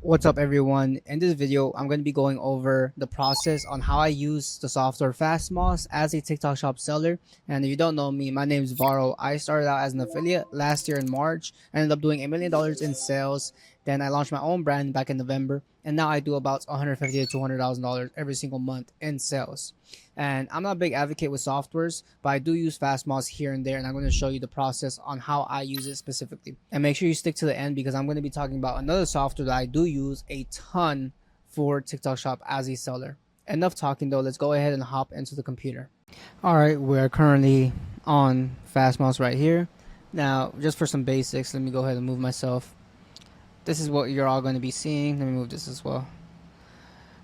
What's up everyone? In this video, I'm going to be going over the process on how I use the software FastMoss as a TikTok shop seller. And if you don't know me, my name is Varo. I started out as an affiliate last year in March. I ended up doing $1 million in sales. Then I launched my own brand back in November. And now I do about $150,000 to $200,000 every single month in sales. And I'm not a big advocate with softwares, but I do use FastMoss here and there, and I'm going to show you the process on how I use it specifically. And make sure you stick to the end because I'm going to be talking about another software that I do use a ton for TikTok Shop as a seller. Enough talking though, let's go ahead and hop into the computer. Alright, we're currently on FastMoss right here. Now, just for some basics, let me go ahead and move myself. This is what you're all going to be seeing. Let me move this as well.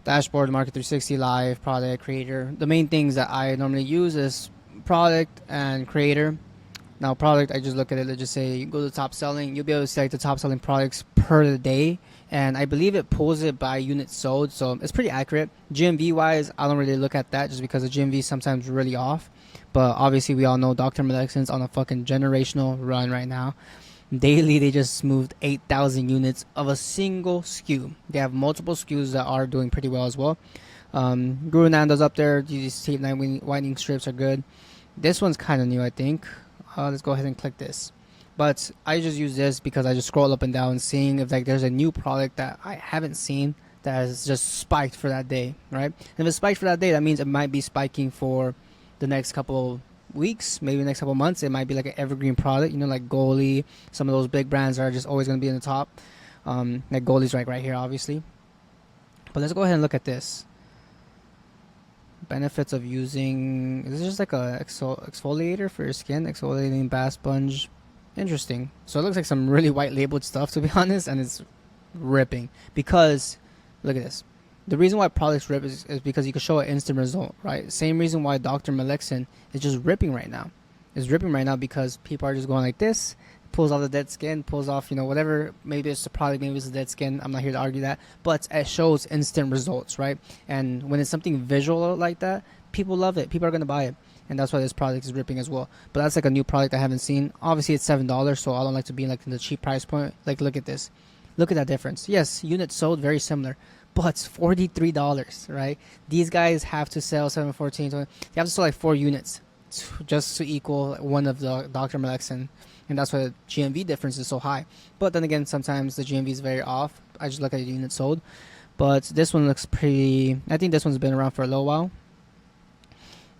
Dashboard, Market 360, Live, Product, Creator. The main things that I normally use is Product and Creator. Now, Product, I just look at it. Let's just say you go to top selling. You'll be able to select the top selling products per day. And I believe it pulls it by units sold. So it's pretty accurate. GMV wise, I don't really look at that just because the GMV is sometimes really off. But obviously, we all know Dr. Malexin's on a fucking generational run right now. Daily, they just moved 8,000 units of a single SKU. They have multiple SKUs that are doing pretty well as well. Guru Nando's up there. These tape winding strips are good. This one's kind of new, I think. Let's go ahead and click this. But I just use this because I just scroll up and down, seeing if like there's a new product that I haven't seen that has just spiked for that day, right? And if it's spiked for that day, that means it might be spiking for the next couple weeks, maybe the next couple months. It might be like an evergreen product, you know, like Goalie. Some of those big brands are just always going to be in the top. Like Goalie's right here, obviously. But let's go ahead and look at this. Benefits of using, is this just like a exfoliator for your skin? Exfoliating bath sponge. Interesting. So it looks like some really white labeled stuff, to be honest, and it's ripping because look at this. The reason why products rip is because you can show an instant result, right? Same reason why Dr. Malexin is just ripping right now. It's ripping right now because people are just going like this, pulls off the dead skin, pulls off, you know, whatever. Maybe it's the product, maybe it's the dead skin. I'm not here to argue that, but it shows instant results, right? And when it's something visual like that, people love it. People are going to buy it. And that's why this product is ripping as well. But that's like a new product I haven't seen. Obviously, it's $7, so I don't like to be like in the cheap price point. Like, look at this. Look at that difference. Yes, units sold, very similar. But $43, right? These guys have to sell 714. They have to sell like 4 units just to equal one of the Dr. Malexin. And that's why the GMV difference is so high. But then again, sometimes the GMV is very off. I just look at the units sold. But this one looks pretty... I think this one's been around for a little while.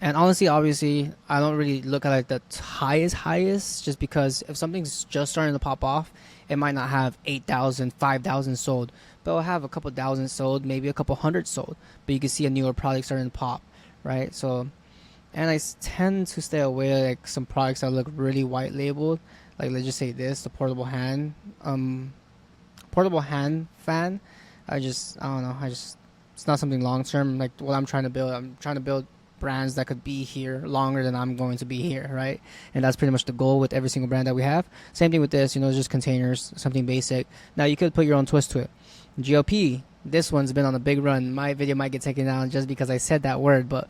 And honestly, obviously, I don't really look at like the highest just because if something's just starting to pop off, it might not have 8,000, 5,000 sold, but it'll have a couple thousand sold, maybe a couple hundred sold. But you can see a newer product starting to pop, right? So, and I tend to stay away like some products that look really white labeled. Like let's just say this, the portable hand fan. I don't know. It's not something long term like what I'm trying to build. I'm trying to build brands that could be here longer than I'm going to be here, right? And that's pretty much the goal with every single brand that we have. Same thing with this, you know, just containers, something basic. Now you could put your own twist to it. GOP, this one's been on a big run. My video might get taken down just because I said that word, but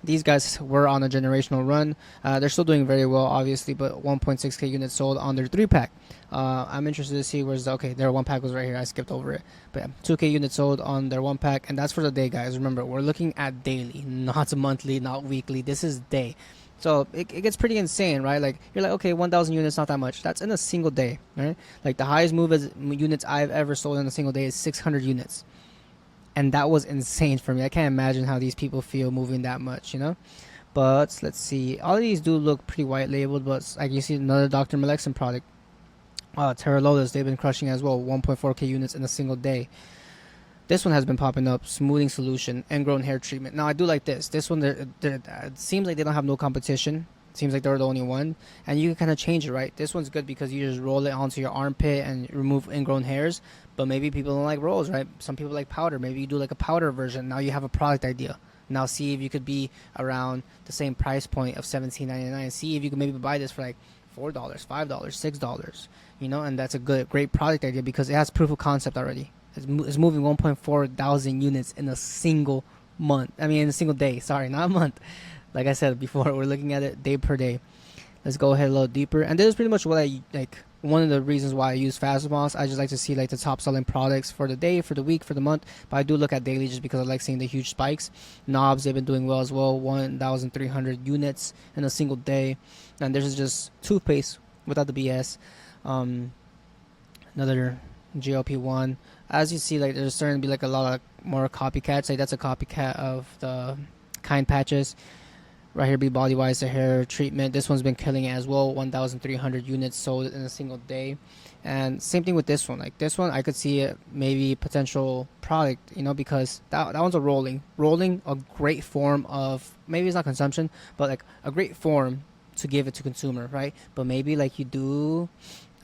these guys were on a generational run. They're still doing very well, obviously, but 1.6k units sold on their 3-pack. I'm interested to see where's okay, their 1-pack was right here. I skipped over it. But yeah, 2k units sold on their 1-pack, and that's for the day, guys. Remember, we're looking at daily, not monthly, not weekly. This is day. So it gets pretty insane, right? Like you're like, okay, 1,000 units, not that much. That's in a single day, right? Like the highest units I've ever sold in a single day is 600 units. And that was insane for me. I can't imagine how these people feel moving that much, you know. But let's see. All of these do look pretty white labeled, but like you see another Dr. Malexin product. Terra Lotus, they've been crushing as well. 1.4k units in a single day. This one has been popping up. Smoothing solution, ingrown hair treatment. Now I do like this. This one, it seems like they don't have no competition. It seems like they're the only one, and you can kind of change it, right? This one's good because you just roll it onto your armpit and remove ingrown hairs. But maybe people don't like rolls, right? Some people like powder. Maybe you do like a powder version. Now you have a product idea. Now see if you could be around the same price point of $17.99. See if you can maybe buy this for like $4, $5, $6. You know, and that's a great product idea because it has proof of concept already. It's moving 1.4 thousand units in a single month. I mean, in a single day. Sorry, not a month. Like I said before, we're looking at it day per day. Let's go ahead a little deeper. And this is pretty much what I like one of the reasons why I use Fastmoss. I just like to see like the top selling products for the day, for the week, for the month. But I do look at daily just because I like seeing the huge spikes. Knobs, they've been doing well as well. 1,300 units in a single day. And this is just toothpaste without the BS. Another GLP-1. As you see, like there's starting to be like a lot of more copycats. Like that's a copycat of the Kind patches. Right here, Be Body Wise, the hair treatment. This one's been killing it as well. 1,300 units sold in a single day. And same thing with this one. Like this one, I could see it maybe potential product, because that one's a rolling, a great form of, maybe it's not consumption, but like a great form to give it to consumer, right? But maybe like you do,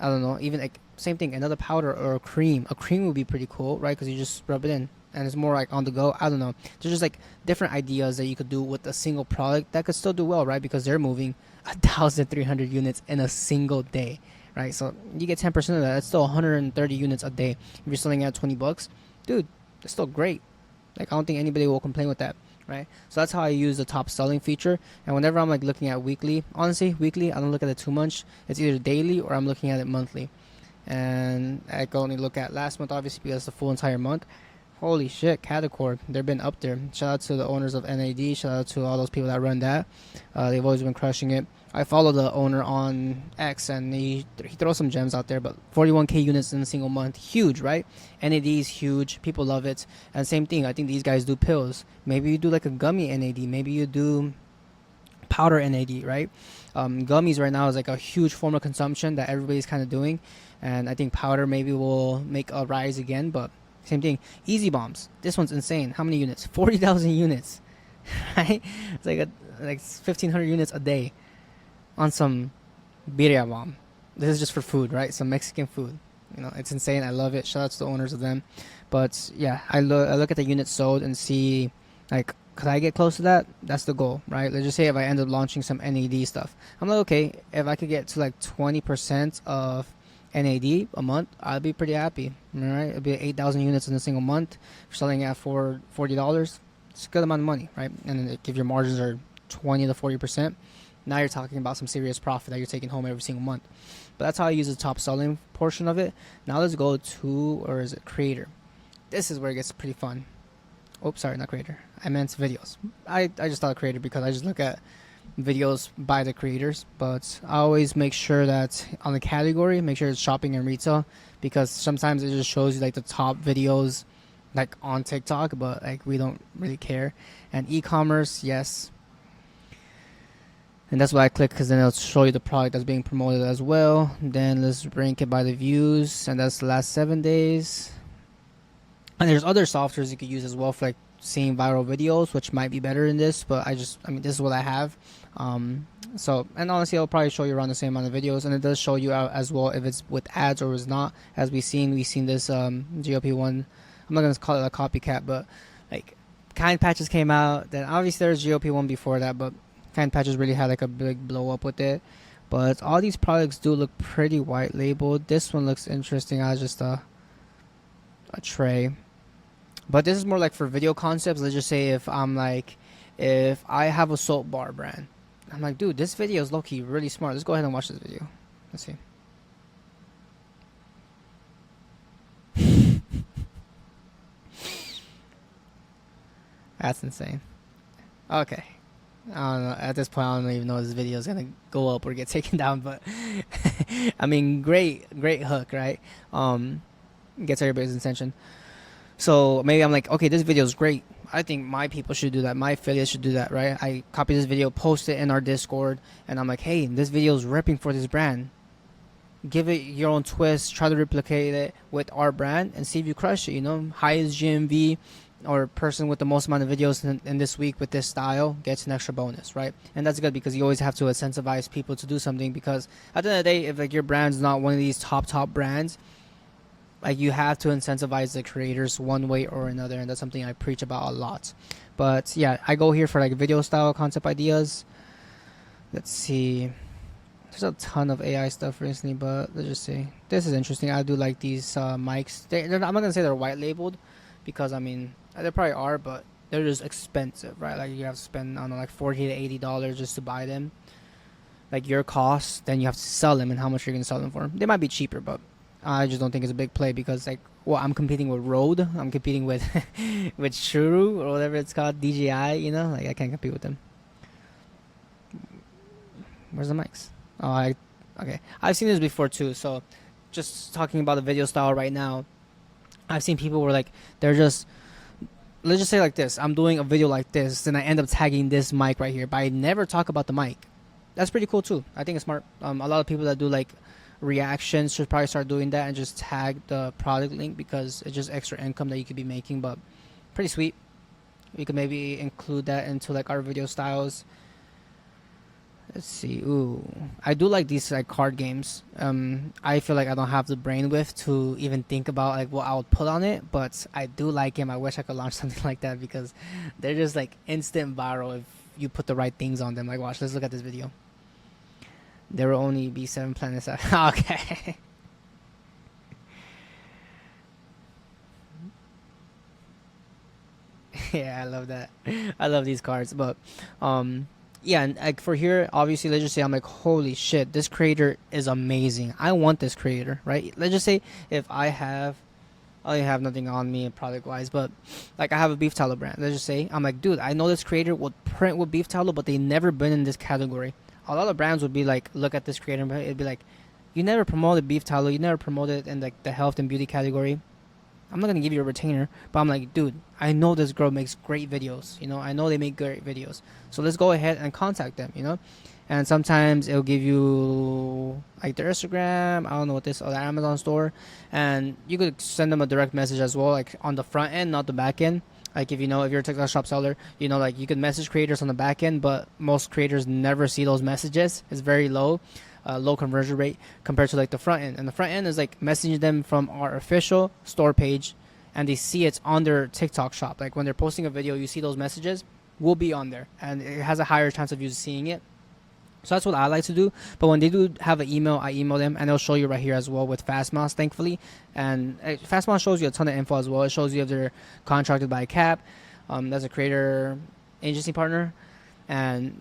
I don't know, even like same thing, another powder or a cream. A cream would be pretty cool, right? Because you just rub it in and it's more like on the go. I don't know. There's just like different ideas that you could do with a single product that could still do well, right? Because they're moving 1,300 units in a single day, right? So you get 10% of that. That's still 130 units a day. If you're selling at $20, dude, that's still great. Like I don't think anybody will complain with that, right? So that's how I use the top selling feature. And whenever I'm like looking at weekly, honestly, weekly, I don't look at it too much. It's either daily or I'm looking at it monthly. And I can only look at last month, obviously, because it's the full entire month. Holy shit, Catacord, they've been up there. Shout out to the owners of NAD. Shout out to all those people that run that. They've always been crushing it. I follow the owner on X, and he throws some gems out there. But 41K units in a single month, huge, right? NAD is huge. People love it. And same thing, I think these guys do pills. Maybe you do like a gummy NAD. Maybe you do powder NAD, right? Gummies right now is like a huge form of consumption that everybody's kind of doing. And I think powder maybe will make a rise again, but same thing. Easy bombs. This one's insane. How many units? 40,000 units. Right? It's like 1,500 units a day on some birria bomb. This is just for food, right? Some Mexican food. It's insane. I love it. Shout out to the owners of them. But yeah, I look at the units sold and see like, could I get close to that? That's the goal, right? Let's just say if I end up launching some NAD stuff, I'm like, okay, if I could get to like 20% of NAD a month, I'd be pretty happy. All right, it'd be 8,000 units in a single month. If you're selling at for $40, it's a good amount of money, right? And if your margins are 20 to 40%, now you're talking about some serious profit that you're taking home every single month. But that's how I use the top selling portion of it. Now let's go to, or is it creator? This is where it gets pretty fun. Oops, sorry, not creator. I meant videos. I just thought creator because I just look at videos by the creators, but I always make sure that on the category, make sure it's shopping and retail, because sometimes it just shows you like the top videos like on TikTok, but like we don't really care. And e-commerce, yes. And that's why I click, because then it'll show you the product that's being promoted as well. Then let's rank it by the views, and that's the last 7 days. And there's other softwares you could use as well for like seeing viral videos, which might be better than this, but this is what I have. So, and honestly, I'll probably show you around the same amount of videos, and it does show you out as well if it's with ads or it's not. As we've seen this GLP-1. I'm not gonna call it a copycat, but like Kind patches came out. Then obviously there's GLP-1 before that, but Kind patches really had like a big blow up with it. But all these products do look pretty white labeled. This one looks interesting as just a tray. But this is more like for video concepts. Let's just say if I have a soap bar brand, I'm like, dude, this video is low-key really smart. Let's go ahead and watch this video. Let's see. That's insane. Okay. I don't know. At this point, I don't even know if this video is gonna go up or get taken down. But great hook, right? Gets everybody's attention. So maybe I'm like, okay, this video is great. I think my people should do that. My affiliates should do that, right? I copy this video, post it in our Discord, and I'm like, hey, this video is ripping for this brand. Give it your own twist. Try to replicate it with our brand and see if you crush it. Highest GMV or person with the most amount of videos in this week with this style gets an extra bonus, right? And that's good because you always have to incentivize people to do something, because at the end of the day, if like your brand's not one of these top brands, like you have to incentivize the creators one way or another, and that's something I preach about a lot. But yeah, I go here for like video style concept ideas. Let's see. There's a ton of AI stuff recently, but let's just see. This is interesting. I do like these mics. I'm not gonna say they're white labeled, because they probably are, but they're just expensive, right? Like you have to spend, I don't know, like $40 to $80 just to buy them. like your costs, then you have to sell them and how much you're gonna sell them for. They might be cheaper, but I just don't think it's a big play because like, well, I'm competing with Rode, I'm competing with with Shuru or whatever it's called, DJI. You know, like I can't compete with them. Where's the mics? Oh, okay. I've seen this before too. So, just talking about the video style right now, I've seen people where like they're just, let's just say like this. I'm doing a video like this, then I end up tagging this mic right here, but I never talk about the mic. That's pretty cool too. I think it's smart. A lot of people that do like reactions should probably start doing that and just tag the product link because it's just extra income that you could be making. But pretty sweet. We could maybe include that into like our video styles. Let's see. Ooh, I do like these like card games. I feel like I don't have the brain width to even think about like what I would put on it, but I do like them. I wish I could launch something like that because they're just like instant viral if you put the right things on them. Like, watch. Let's look at this video. There will only be 7 planets. Okay. Yeah, I love that. I love these cards, but yeah, and like for here, obviously, let's just say I'm like, holy shit, this creator is amazing. I want this creator, right? Let's just say if I have nothing on me product wise, but like I have a beef tallow brand. Let's just say I'm like, dude, I know this creator would print with beef tallow, but they never been in this category. A lot of brands would be like, look at this creator, but it'd be like, you never promoted beef tallow, you never promoted in like the health and beauty category. I'm not gonna give you a retainer, but I'm like, dude, I know this girl makes great videos. You know, I know they make great videos. So let's go ahead and contact them. You know, and sometimes it'll give you like their Instagram. I don't know what this or the Amazon store, and you could send them a direct message as well, like on the front end, not the back end. Like if you're a TikTok shop seller, you know, like you can message creators on the back end, but most creators never see those messages. It's very low. Low conversion rate compared to like the front end, and the front end is like messaging them from our official store page, and they see it's on their TikTok shop. Like when they're posting a video, you see those messages will be on there, and it has a higher chance of you seeing it. So that's what I like to do. But when they do have an email, I email them, and they'll show you right here as well with Fastmouse, thankfully. And Fastmouse shows you a ton of info as well. It shows you if they're contracted by a cap, as a creator agency partner, and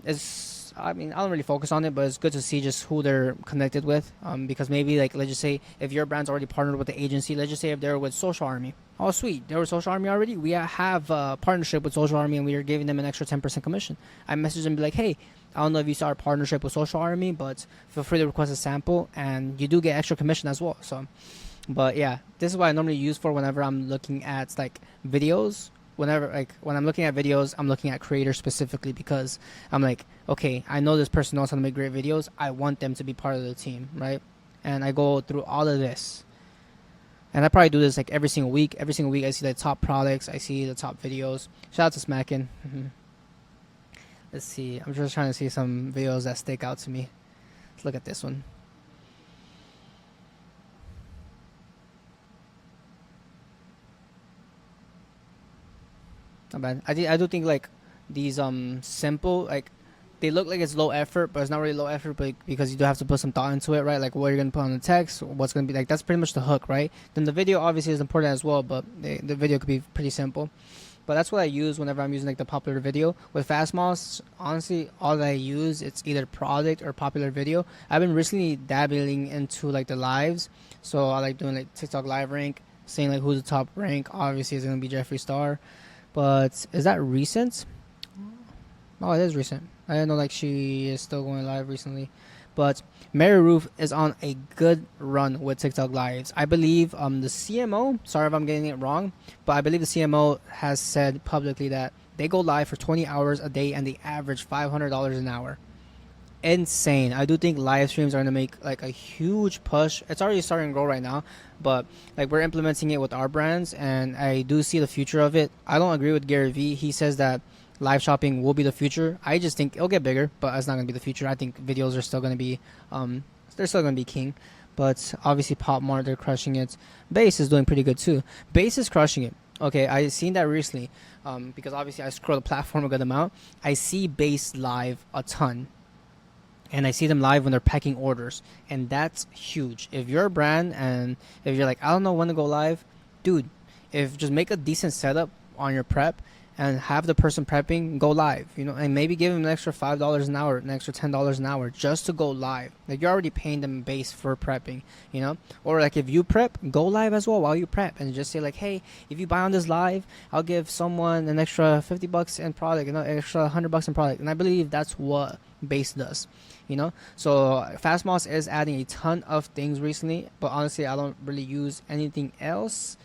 I mean, I don't really focus on it, but it's good to see just who they're connected with. Because maybe like, let's just say if your brand's already partnered with the agency, let's just say if they're with Social Army. Oh, sweet. They were Social Army already. We have a partnership with Social Army, and we are giving them an extra 10% commission. I message them and be like, hey, I don't know if you saw our partnership with Social Army, but feel free to request a sample, and you do get extra commission as well. So, but yeah, this is what I normally use for whenever I'm looking at like videos. Whenever like when I'm looking at videos, I'm looking at creators specifically because I'm like, okay, I know this person knows how to make great videos. I want them to be part of the team, right? And I go through all of this, and I probably do this like every single week. Every single week, I see the top products, I see the top videos. Shout out to Smackin. Let's see. I'm just trying to see some videos that stick out to me. Let's look at this one. Not bad. I do think like these simple, like they look like it's low effort, but it's not really low effort, but because you do have to put some thought into it, right? Like what you're gonna put on the text, what's gonna be like. That's pretty much the hook, right? Then the video obviously is important as well, but the video could be pretty simple. But that's what I use whenever I'm using like the popular video. With Fastmoss, honestly, all that I use, it's either product or popular video. I've been recently dabbling into like the lives, so I like doing like TikTok live rank, saying like who's the top rank. Obviously, it's gonna be Jeffree Star. But is that recent? Oh, it is recent. I didn't know like she is still going live recently. But Mary Ruth is on a good run with TikTok lives. I believe the CMO, sorry if I'm getting it wrong, but I believe the CMO has said publicly that they go live for 20 hours a day and they average $500 an hour. Insane. I do think live streams are going to make like a huge push. It's already starting to grow right now, but like we're implementing it with our brands, and I do see the future of it. I don't agree with Gary Vee. He says that live shopping will be the future. I just think it'll get bigger, but it's not going to be the future. I think videos are still going to be they're still going to be king. But obviously Pop Mart, they're crushing it. Base is doing pretty good too. Base is crushing it. Okay, I seen that recently because obviously I scroll the platform a good amount. I see Base live a ton. And I see them live when they're packing orders, and that's huge. If you're a brand and if you're like, I don't know when to go live, dude, if just make a decent setup on your prep and have the person prepping go live, and maybe give them an extra $5 an hour, an extra $10 an hour just to go live. Like, you're already paying them base for prepping, or like if you prep, go live as well while you prep, and just say like, hey, if you buy on this live, I'll give someone an extra $50 in product, extra $100 in product, and I believe that's what base does. So Fastmoss is adding a ton of things recently, but honestly, I don't really use anything else.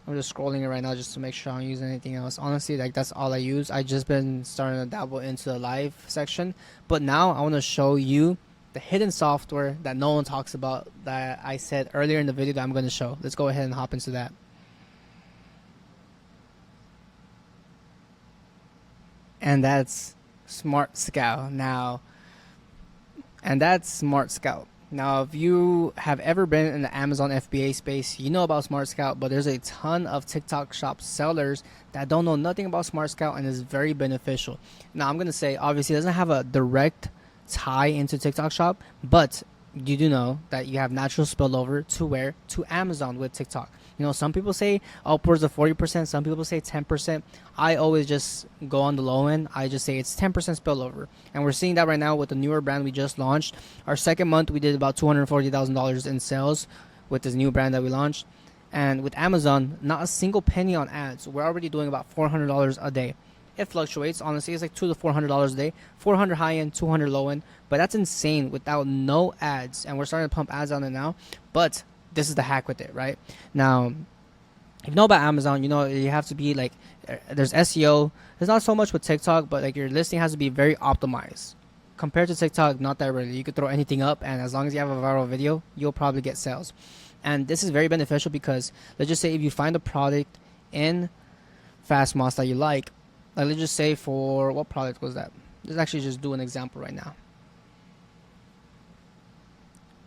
I'm just scrolling it right now just to make sure I don't use anything else. Honestly, like, that's all I use. I just been starting to dabble into the live section, but now I want to show you the hidden software that no one talks about that I said earlier in the video that I'm going to show. Let's go ahead and hop into that. And that's Smart Scout. Now, if you have ever been in the Amazon FBA space, you know about Smart Scout, but there's a ton of TikTok shop sellers that don't know nothing about Smart Scout, and is very beneficial. Now, I'm going to say, obviously, it doesn't have a direct tie into TikTok shop, but you do know that you have natural spillover to where? To Amazon with TikTok. Some people say upwards of 40%, some people say 10%. I always just go on the low end. I just say it's 10% spillover. And we're seeing that right now with the newer brand we just launched. Our second month, we did about $240,000 in sales with this new brand that we launched. And with Amazon, not a single penny on ads. We're already doing about $400 a day. It fluctuates. Honestly, it's like $200 to $400 a day. 400 high end, 200 low end. But that's insane without no ads. And we're starting to pump ads on it now. But this is the hack with it, right? Now, if you know about Amazon, you have to be like, there's SEO. There's not so much with TikTok, but like your listing has to be very optimized. Compared to TikTok, not that really. You could throw anything up, and as long as you have a viral video, you'll probably get sales. And this is very beneficial because, let's just say if you find a product in Fastmoss that you like, let's just say for, what product was that? Let's actually just do an example right now.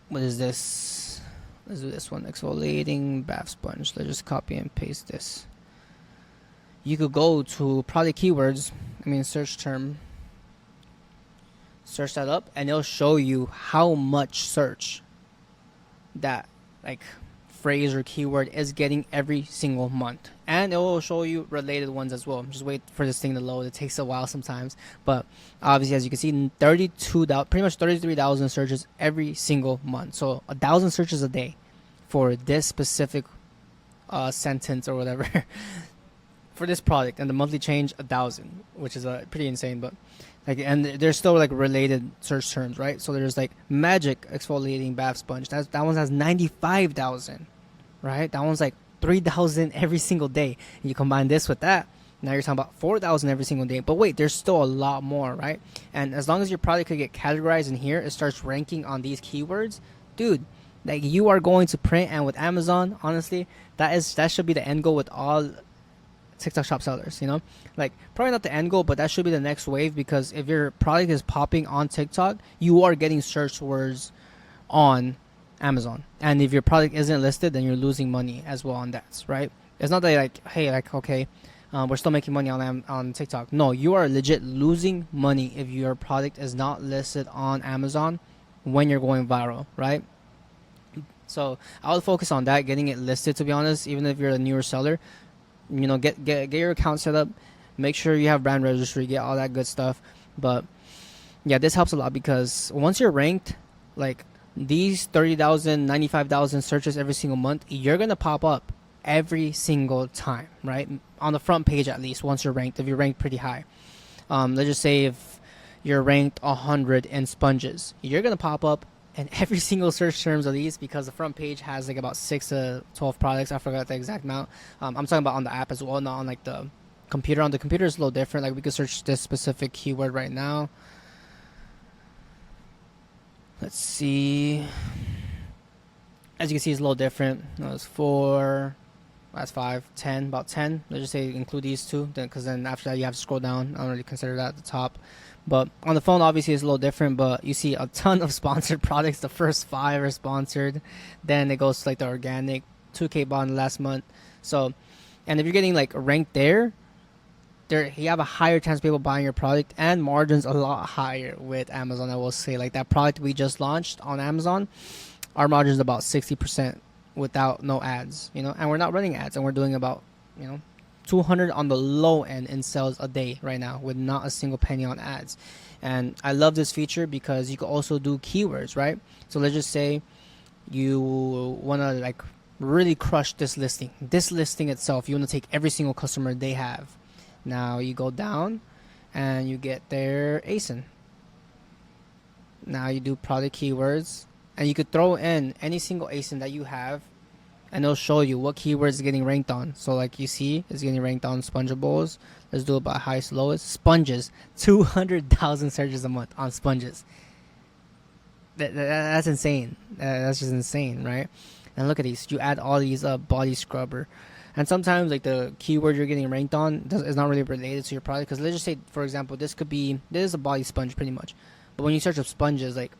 What is this? Let's do this one. Exfoliating bath sponge. Let's just copy and paste this. You could go to product keywords. Search term. Search that up, and it'll show you how much search that phrase or keyword is getting every single month. And it will show you related ones as well. Just wait for this thing to load. It takes a while sometimes. But obviously, as you can see, pretty much 33,000 searches every single month. So 1,000 searches a day for this specific sentence or whatever for this product. And the monthly change, 1,000, which is pretty insane. But and there's still related search terms, right? So there's magic exfoliating bath sponge. That one has 95,000, right? That one's 3,000 every single day. And you combine this with that, now you're talking about 4,000 every single day. But wait, there's still a lot more, right? And as long as your product could get categorized in here, it starts ranking on these keywords, dude. You are going to print. And with Amazon, honestly, that should be the end goal with all TikTok shop sellers. Probably not the end goal, but that should be the next wave, because if your product is popping on TikTok, you are getting search words on Amazon. And if your product isn't listed, then you're losing money as well on that, right? It's not that okay, we're still making money on TikTok. No, you are legit losing money if your product is not listed on Amazon when you're going viral, right? So I would focus on that, getting it listed, to be honest. Even if you're a newer seller, get your account set up, make sure you have brand registry, get all that good stuff. But yeah, this helps a lot, because once you're ranked, these 30,000, 95,000 searches every single month, you're gonna pop up every single time, right? On the front page, at least, once you're ranked, if you're ranked pretty high. Let's just say if you're ranked 100 in sponges, you're gonna pop up in every single search terms of these, because the front page has about 6 to 12 products. I forgot the exact amount. I'm talking about on the app as well, not on the computer. On the computer is a little different. We could search this specific keyword right now. Let's see. As you can see, it's a little different. That's 4. That's 5, 10, about 10. Let's just say include these two, because then after that you have to scroll down. I don't really consider that at the top. But on the phone, obviously, it's a little different. But you see a ton of sponsored products. The first 5 are sponsored. Then it goes to the organic, 2K bond last month. So, and if you're getting ranked there, you have a higher chance of people buying your product, and margins a lot higher with Amazon. I will say, that product we just launched on Amazon, our margin is about 60% without no ads, and we're not running ads, and we're doing about 200 on the low end in sales a day right now with not a single penny on ads. And I love this feature because you can also do keywords, right? So let's just say you want to like really crush this listing. This listing itself, you want to take every single customer they have. Now you go down and you get their ASIN. Now you do product keywords and you could throw in any single ASIN that you have and it'll show you what keywords is getting ranked on. So like you see, it's getting ranked on spongeables. Let's do it by highest lowest. Sponges, 200,000 searches a month on sponges. That's insane. That's just insane, right? And look at these. You add all these body scrubber, and sometimes like the keyword you're getting ranked on is not really related to your product. Because let's just say, for example, this is a body sponge pretty much, but when you search up sponges, like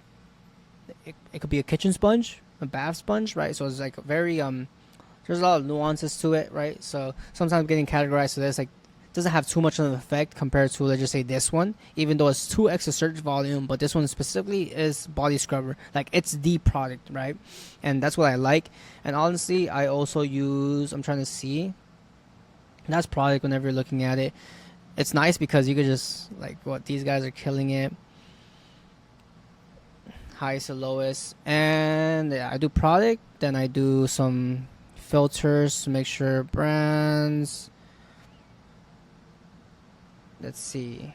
it could be a kitchen sponge, a bath sponge, right? So it's like very there's a lot of nuances to it, right? So sometimes getting categorized to this like doesn't have too much of an effect compared to, let's just say, this one, even though it's 2x the search volume, but this one specifically is body scrubber. Like it's the product, right? And that's what I like. And honestly, I also use, I'm trying to see, that's product whenever you're looking at it. It's nice because you could just like, what, these guys are killing it. Highest to lowest. And yeah, I do product, then I do some filters to make sure brands. Let's see,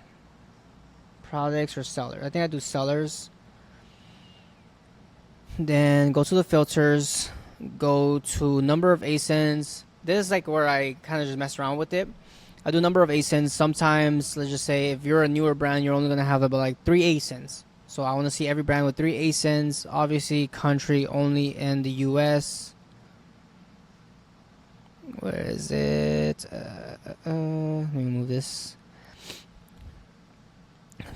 products or seller. I think I do sellers. Then go to the filters, go to number of ASINs. This is like where I kind of just mess around with it. I do number of ASINs. Sometimes, let's just say if you're a newer brand, you're only going to have about like 3 ASINs. So I want to see every brand with 3 ASINs. Obviously, country only in the US. Where is it? Let me move this.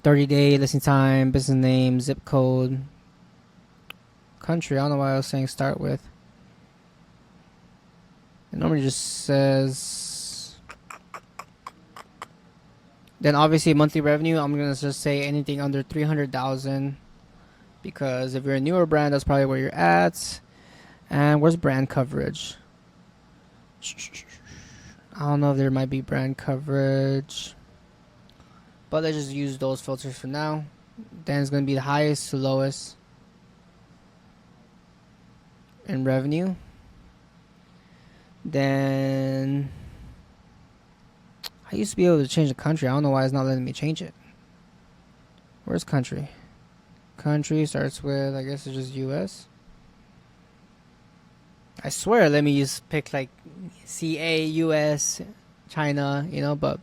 30-day listing time, business name, zip code, country. I don't know why I was saying start with. It normally just says. Then obviously monthly revenue. I'm gonna just say anything under 300,000 because if you're a newer brand, that's probably where you're at. And where's brand coverage? I don't know if there might be brand coverage. But let's just use those filters for now. Then it's going to be the highest to lowest in revenue. Then I used to be able to change the country. I don't know why it's not letting me change it. Where's country? Country starts with, I guess it's just US. I swear, let me just pick like CA, US, China, but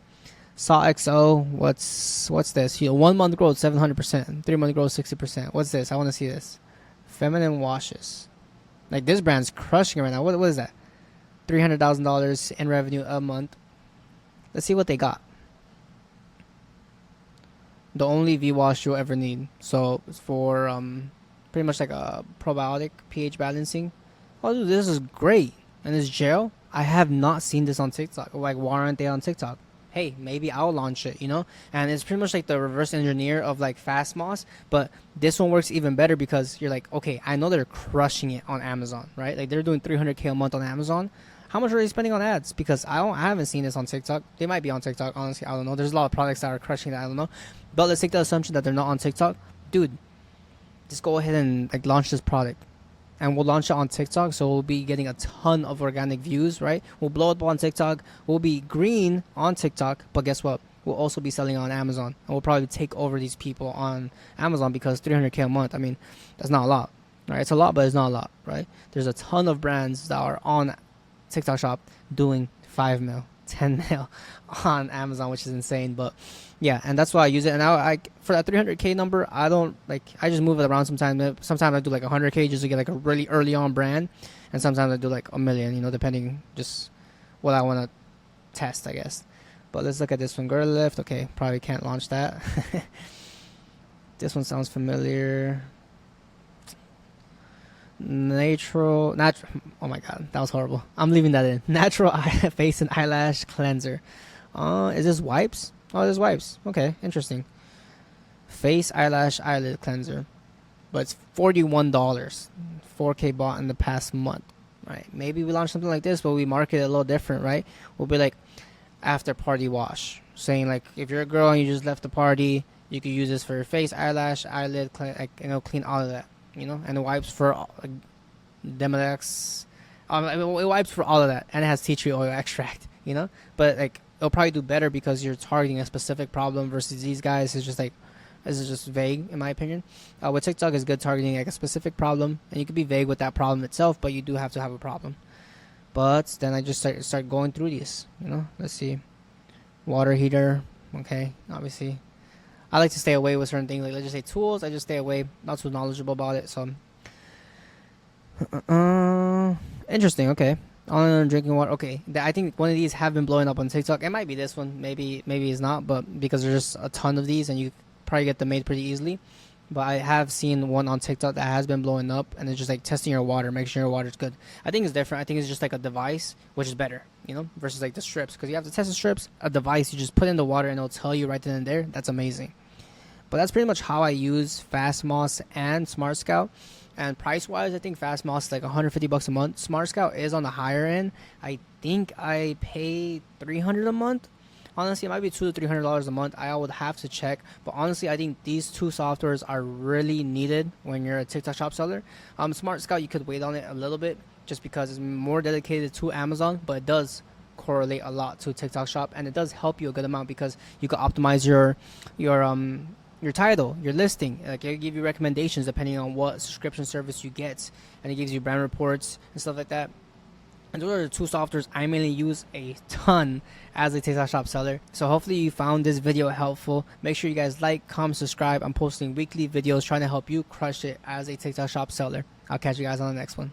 Saw XO, what's this? 1 month growth 700%, 3 month growth 60%. What's this? I want to see this. Feminine washes. Like this brand's crushing it right now. What is that? $300,000 in revenue a month. Let's see what they got. The only V wash you'll ever need. So it's for pretty much like a probiotic pH balancing. Oh, dude, this is great. And this gel, I have not seen this on TikTok. Like, why aren't they on TikTok? Hey, maybe I'll launch it, And it's pretty much like the reverse engineer of like Fast Moss, but this one works even better because you're like, okay, I know they're crushing it on Amazon, right? Like they're doing 300K a month on Amazon. How much are they spending on ads? Because I haven't seen this on TikTok. They might be on TikTok, honestly, I don't know. There's a lot of products that are crushing that, I don't know. But let's take the assumption that they're not on TikTok. Dude, just go ahead and like launch this product. And we'll launch it on TikTok, so we'll be getting a ton of organic views, right? We'll blow up on TikTok. We'll be green on TikTok, but guess what? We'll also be selling on Amazon. And we'll probably take over these people on Amazon because 300K a month, I mean, that's not a lot, right? It's a lot, but it's not a lot, right? There's a ton of brands that are on TikTok Shop doing 5 mil, 10 mil on Amazon, which is insane, but yeah, and that's why I use it. And I for that 300K number, I don't like. I just move it around sometimes. Sometimes I do like 100K just to get like a really early on brand, and sometimes I do like 1 million. Depending just what I want to test, I guess. But let's look at this one. Girl Lift. Okay, probably can't launch that. This one sounds familiar. Natural. Oh my god, that was horrible. I'm leaving that in. Natural face and eyelash cleanser. Is this wipes? Oh, there's wipes. Okay, interesting. Face, eyelash, eyelid cleanser. But it's $41. 4K bought in the past month. Right? Maybe we launch something like this, but we market it a little different, right? We'll be like, after party wash, saying like if you're a girl and you just left the party, you could use this for your face, eyelash, eyelid, like clean all of that, and it wipes for like, Demodex. It wipes for all of that, and it has tea tree oil extract, But like it'll probably do better because you're targeting a specific problem versus these guys. It's just like this is just vague in my opinion. With TikTok is good targeting like a specific problem, and you can be vague with that problem itself, but you do have to have a problem. But then I just start going through these. Let's see, water heater. Okay, obviously, I like to stay away with certain things. Like let's just say tools, I just stay away. Not too knowledgeable about it. So, interesting. Okay, on drinking water. Okay, I think one of these have been blowing up on TikTok. It might be this one. Maybe it's not. But because there's just a ton of these, and you probably get them made pretty easily. But I have seen one on TikTok that has been blowing up, and it's just like testing your water, make sure your water's good. I think it's different. I think it's just like a device, which is better, versus like the strips. Because you have to test the strips, a device, you just put in the water and it'll tell you right then and there. That's amazing. But that's pretty much how I use Fast Moss and Smart Scout. And price-wise, I think Fast Moss is like $150 a month. Smart Scout is on the higher end. I think I pay $300 a month. Honestly, it might be $200 to $300 a month. I would have to check, but honestly, I think these two softwares are really needed when you're a TikTok shop seller. Smart Scout, you could wait on it a little bit just because it's more dedicated to Amazon, but it does correlate a lot to TikTok shop, and it does help you a good amount because you can optimize your title, your listing. Like it give you recommendations depending on what subscription service you get, and it gives you brand reports and stuff like that. And those are the two softwares I mainly use a ton as a TikTok shop seller. So hopefully you found this video helpful. Make sure you guys like, comment, subscribe. I'm posting weekly videos trying to help you crush it as a TikTok shop seller. I'll catch you guys on the next one.